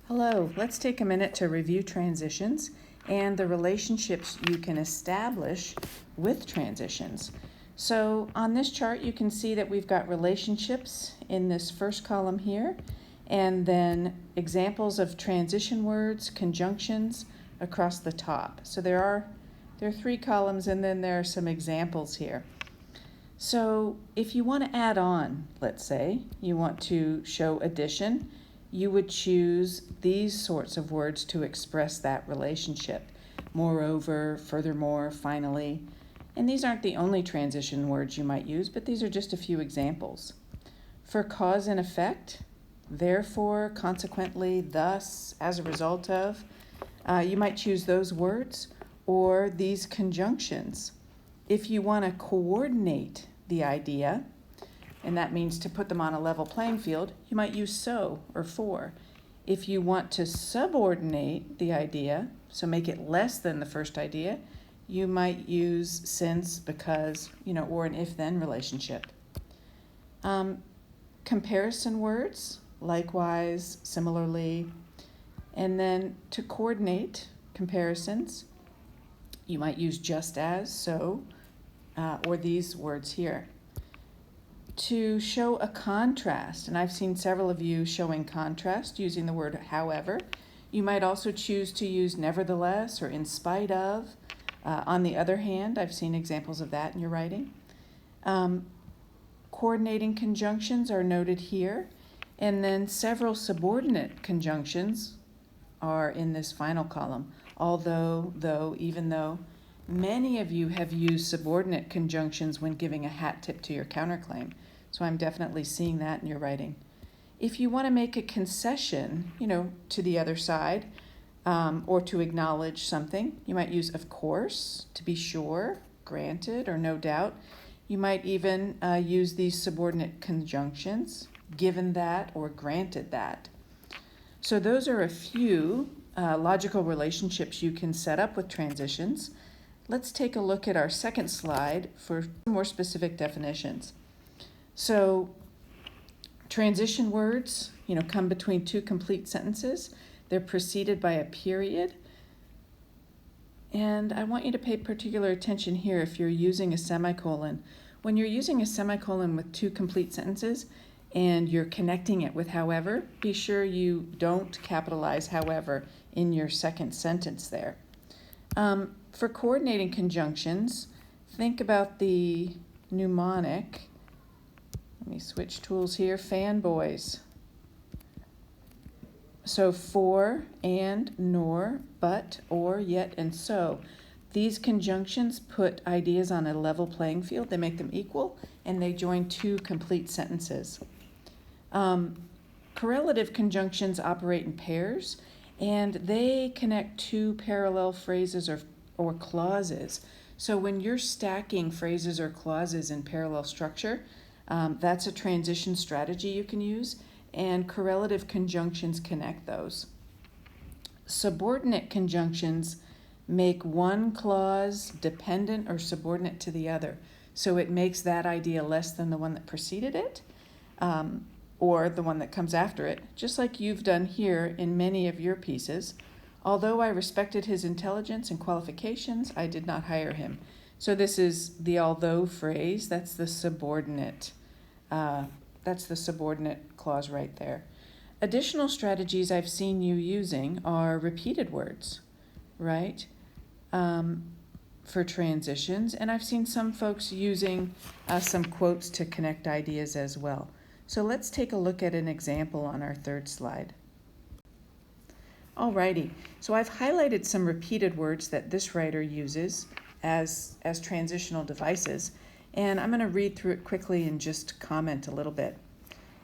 Hello, let's take a minute to review transitions and the relationships you can establish with transitions. So on this chart, you can see that we've got relationships in this first column here, and then examples of transition words, conjunctions across the top. So there are three columns, and then there are some examples here. So if you want to add on, let's say, you want to show addition, you would choose these sorts of words to express that relationship. Moreover, furthermore, finally. And these aren't the only transition words you might use, but these are just a few examples. For cause and effect, therefore, consequently, thus, as a result of, you might choose those words or these conjunctions. If you want to coordinate the idea, and that means to put them on a level playing field, you might use so or for. If you want to subordinate the idea, so make it less than the first idea, you might use since, because, or an if-then relationship. Comparison words, likewise, similarly. And then to coordinate comparisons, you might use just as, so, or these words here. To show a contrast, and I've seen several of you showing contrast using the word however. You might also choose to use nevertheless or in spite of. On the other hand, I've seen examples of that in your writing. Coordinating conjunctions are noted here, and then several subordinate conjunctions are in this final column. Although, though, even though, many of you have used subordinate conjunctions when giving a hat tip to your counterclaim. So I'm definitely seeing that in your writing. If you want to make a concession, to the other side, or to acknowledge something, you might use of course, to be sure, granted, or no doubt. You might even use these subordinate conjunctions, given that or granted that. So those are a few logical relationships you can set up with transitions. Let's take a look at our second slide for more specific definitions. So transition words, come between two complete sentences. They're preceded by a period. And I want you to pay particular attention here if you're using a semicolon. When you're using a semicolon with two complete sentences and you're connecting it with however, be sure you don't capitalize however in your second sentence there. For coordinating conjunctions, think about the mnemonic. Let me switch tools here. Fanboys. So for, and, nor, but, or, yet, and so. These conjunctions put ideas on a level playing field. They make them equal, and they join two complete sentences. Correlative conjunctions operate in pairs, and they connect two parallel phrases or clauses. So when you're stacking phrases or clauses in parallel structure, that's a transition strategy you can use, and correlative conjunctions connect those. Subordinate conjunctions make one clause dependent or subordinate to the other. So it makes that idea less than the one that preceded it, or the one that comes after it, just like you've done here in many of your pieces. Although I respected his intelligence and qualifications, I did not hire him. So this is the although phrase. That's the subordinate. That's the subordinate clause right there. Additional strategies I've seen you using are repeated words, right? For transitions, and I've seen some folks using some quotes to connect ideas as well. So let's take a look at an example on our third slide. Alrighty, so I've highlighted some repeated words that this writer uses as transitional devices, and I'm going to read through it quickly and just comment a little bit.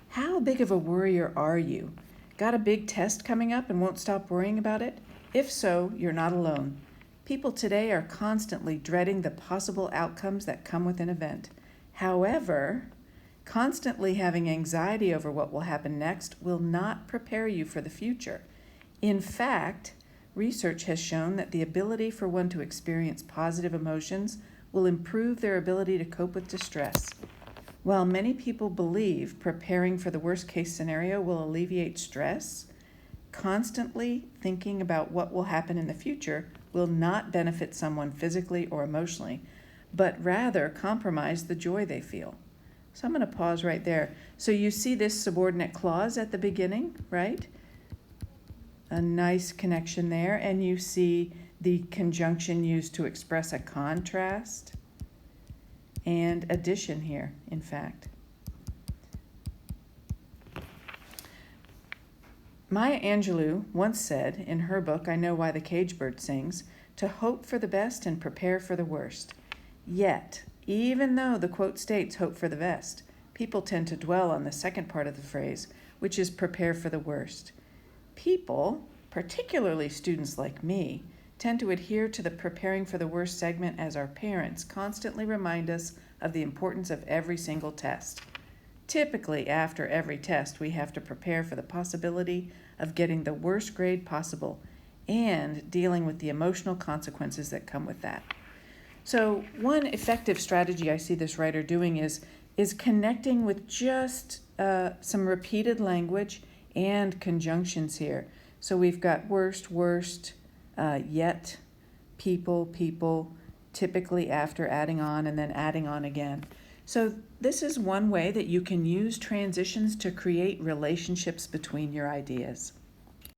How big of a worrier are you? Got a big test coming up and won't stop worrying about it? If so, you're not alone. People today are constantly dreading the possible outcomes that come with an event. However, constantly having anxiety over what will happen next will not prepare you for the future. In fact, research has shown that the ability for one to experience positive emotions will improve their ability to cope with distress. While many people believe preparing for the worst-case scenario will alleviate stress, Constantly thinking about what will happen in the future will not benefit someone physically or emotionally, but rather compromise the joy they feel. So I'm going to pause right there. So you see this subordinate clause at the beginning, right? A nice connection there. And you see the conjunction used to express a contrast and addition here, in fact. Maya Angelou once said in her book, I Know Why the Cage Bird Sings, to hope for the best and prepare for the worst. Yet, even though the quote states hope for the best, people tend to dwell on the second part of the phrase, which is prepare for the worst. People, particularly students like me, tend to adhere to the preparing for the worst segment as our parents constantly remind us of the importance of every single test. Typically, after every test, we have to prepare for the possibility of getting the worst grade possible and dealing with the emotional consequences that come with that. So one effective strategy I see this writer doing is connecting with just some repeated language and conjunctions here. So we've got worst, yet, people, typically after adding on and then adding on again. So this is one way that you can use transitions to create relationships between your ideas.